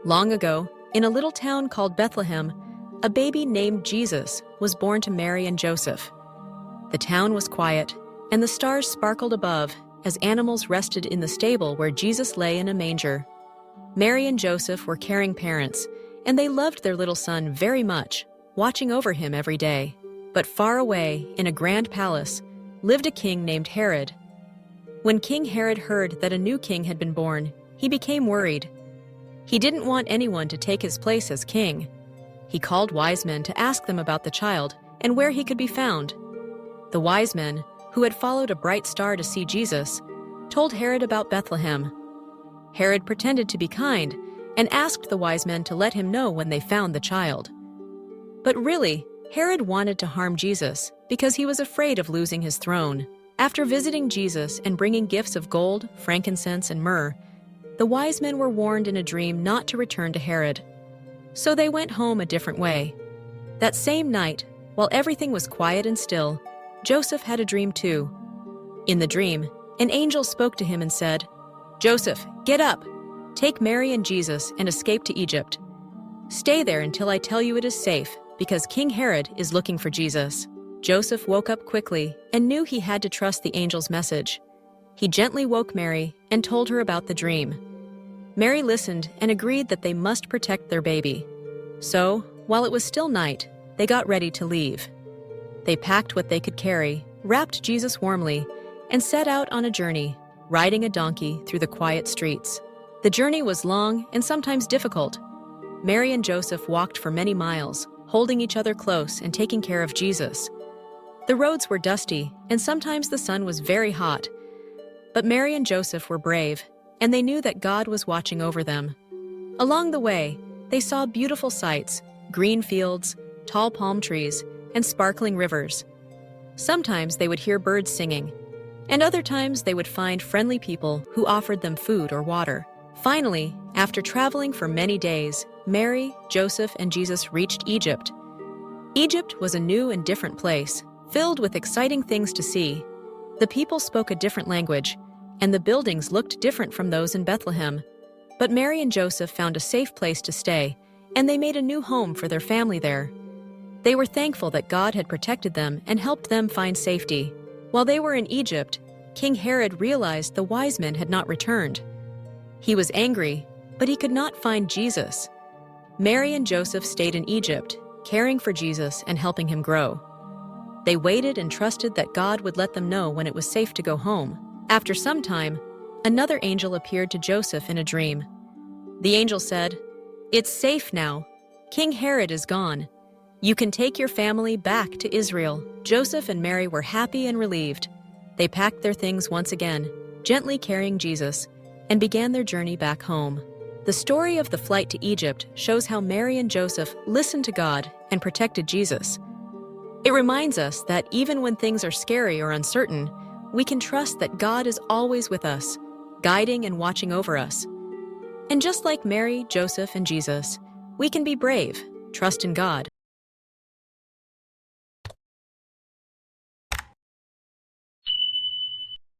Long ago, in a little town called Bethlehem, a baby named Jesus was born to Mary and Joseph. The town was quiet, and the stars sparkled above as animals rested in the stable where Jesus lay in a manger. Mary and Joseph were caring parents, and they loved their little son very much, watching over him every day. But far away, in a grand palace, lived a king named Herod. When King Herod heard that a new king had been born, he became worried. He didn't want anyone to take his place as king. He called wise men to ask them about the child and where he could be found. The wise men, who had followed a bright star to see Jesus, told Herod about Bethlehem. Herod pretended to be kind and asked the wise men to let him know when they found the child. But really, Herod wanted to harm Jesus because he was afraid of losing his throne. After visiting Jesus and bringing gifts of gold, frankincense, and myrrh, the wise men were warned in a dream not to return to Herod. So they went home a different way. That same night, while everything was quiet and still, Joseph had a dream too. In the dream, an angel spoke to him and said, "Joseph, get up! Take Mary and Jesus and escape to Egypt. Stay there until I tell you it is safe, because King Herod is looking for Jesus." Joseph woke up quickly and knew he had to trust the angel's message. He gently woke Mary and told her about the dream. Mary listened and agreed that they must protect their baby. So, while it was still night, they got ready to leave. They packed what they could carry, wrapped Jesus warmly, and set out on a journey, riding a donkey through the quiet streets. The journey was long and sometimes difficult. Mary and Joseph walked for many miles, holding each other close and taking care of Jesus. The roads were dusty, and sometimes the sun was very hot. But Mary and Joseph were brave, and they knew that God was watching over them. Along the way, they saw beautiful sights, green fields, tall palm trees, and sparkling rivers. Sometimes they would hear birds singing, and other times they would find friendly people who offered them food or water. Finally, after traveling for many days, Mary, Joseph, and Jesus reached Egypt. Egypt was a new and different place, filled with exciting things to see. The people spoke a different language, and the buildings looked different from those in Bethlehem. But Mary and Joseph found a safe place to stay, and they made a new home for their family there. They were thankful that God had protected them and helped them find safety. While they were in Egypt, King Herod realized the wise men had not returned. He was angry, but he could not find Jesus. Mary and Joseph stayed in Egypt, caring for Jesus and helping him grow. They waited and trusted that God would let them know when it was safe to go home. After some time, another angel appeared to Joseph in a dream. The angel said, "It's safe now. King Herod is gone. You can take your family back to Israel." Joseph and Mary were happy and relieved. They packed their things once again, gently carrying Jesus, and began their journey back home. The story of the flight to Egypt shows how Mary and Joseph listened to God and protected Jesus. It reminds us that even when things are scary or uncertain, we can trust that God is always with us, guiding and watching over us. And just like Mary, Joseph, and Jesus, we can be brave, trust in God,